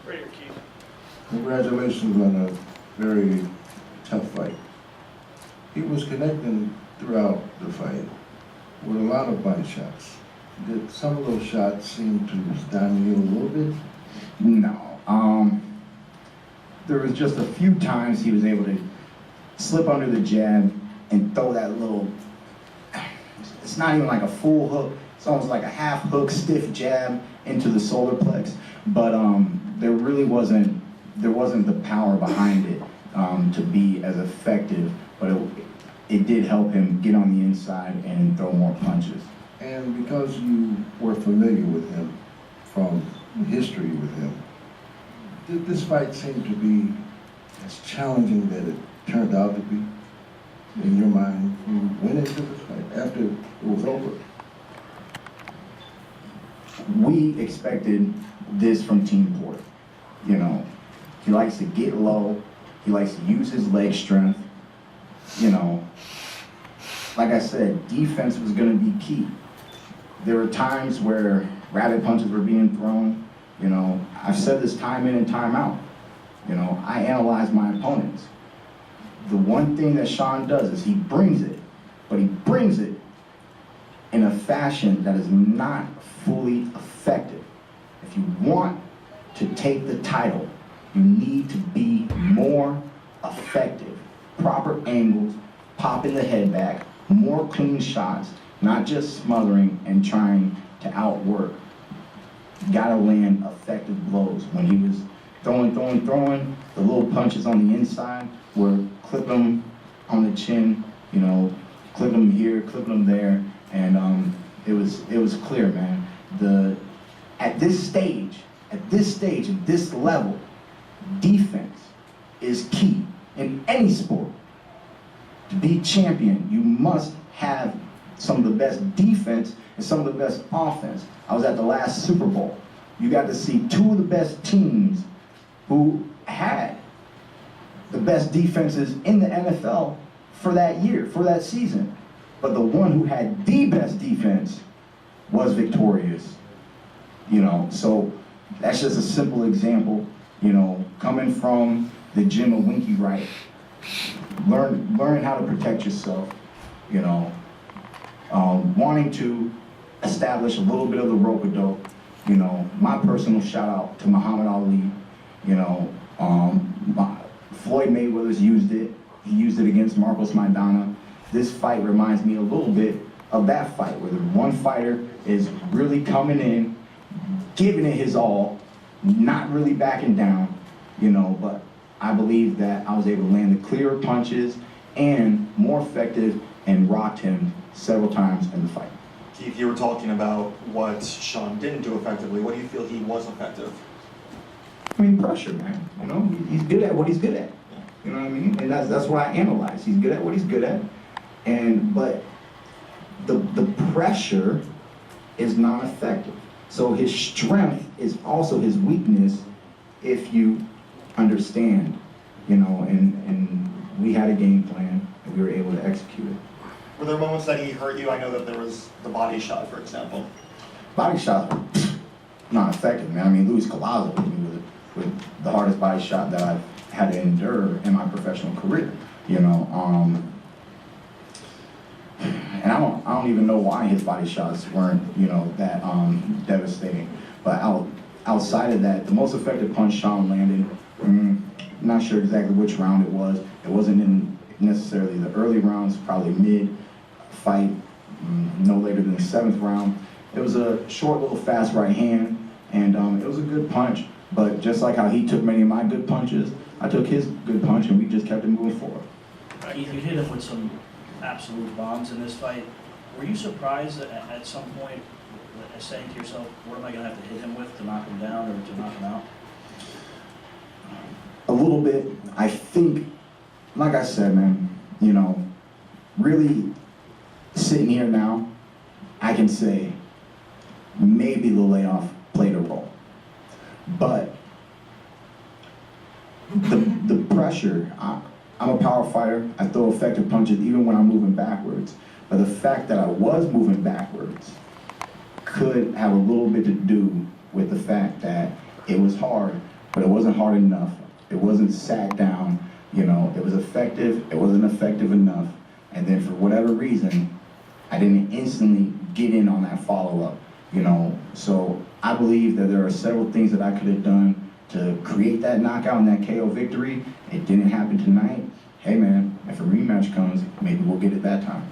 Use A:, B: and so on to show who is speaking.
A: Right here, Keith.
B: Congratulations on a very tough fight. He was connecting throughout the fight with a lot of body shots. Did some of those shots seem to stymie you a little bit?
C: No. There was just a few times he was able to slip under the jab and throw that little, it's not even like a full hook, it's almost like a half hook, stiff jab into the solar plex. But there really wasn't the power behind it to be as effective, but it did help him get on the inside and throw more punches.
B: And because you were familiar with him from history with him, did this fight seem to be as challenging that it turned out to be in your mind? You went into this fight after it was over.
C: We expected this from Team Porter. You know, he likes to get low, he likes to use his leg strength. You know, like I said, defense was going to be key. There were times where rabbit punches were being thrown. You know, I've said this time in and time out. You know, I analyze my opponents. The one thing that Shawn does is he brings it, but he brings it in a fashion that is not fully effective. If you want to take the title, you need to be more effective. Proper angles, popping the head back, more clean shots, not just smothering and trying to outwork. You gotta land effective blows. When he was throwing, the little punches on the inside were clipping him on the chin, you know, clipping him here, clipping him there, and it was clear, man. At this stage, at this level, defense is key in any sport. To be champion, you must have some of the best defense and some of the best offense. I was at the last Super Bowl. You got to see two of the best teams who had the best defenses in the NFL for that year, for that season. But the one who had the best defense was victorious. You know, so that's just a simple example. You know, coming from the gym of Winky Wright, learn how to protect yourself. You know, wanting to establish a little bit of the rope-a-dope. You know, my personal shout out to Muhammad Ali. You know, Floyd Mayweather's used it. He used it against Marcos Maidana. This fight reminds me a little bit of that fight, where the one fighter is really coming in, giving it his all, not really backing down, you know, but I believe that I was able to land the clearer punches and more effective and rocked him several times in the fight.
D: Keith, you were talking about what Shawn didn't do effectively. What do you feel he was effective?
C: I mean, pressure, man. You know, he's good at what he's good at. You know what I mean? And that's what I analyze. He's good at what he's good at. But the pressure is not effective. So his strength is also his weakness if you understand, you know, and we had a game plan and we were able to execute it.
D: Were there moments that he hurt you? I know that there was the body shot, for example.
C: Body shots were not effective, man. I mean, Luis Collazo hit me with the hardest body shot that I've had to endure in my professional career, you know. And I don't even know why his body shots weren't, you know, that devastating. But outside of that, the most effective punch Shawn landed, not sure exactly which round it was. It wasn't in necessarily the early rounds, probably mid-fight, no later than the 7th round. It was a short little fast right hand, and it was a good punch. But just like how he took many of my good punches, I took his good punch, and we just kept it moving forward.
A: Keith, you hit him with some absolute bombs in this fight. Were you surprised at some point, saying to yourself, what am I going to have to hit him with to knock him down or to knock him out?
C: A little bit. I think, like I said, man, you know, really sitting here now, I can say maybe the layoff played a role. But the pressure, I'm a power fighter. I throw effective punches even when I'm moving backwards. But the fact that I was moving backwards could have a little bit to do with the fact that it was hard but it wasn't hard enough. It wasn't sat down, you know, it was effective, it wasn't effective enough. And then for whatever reason, I didn't instantly get in on that follow-up, you know. So I believe that there are several things that I could have done to create that knockout and that KO victory. It didn't happen tonight. Hey man, if a rematch comes, maybe we'll get it that time.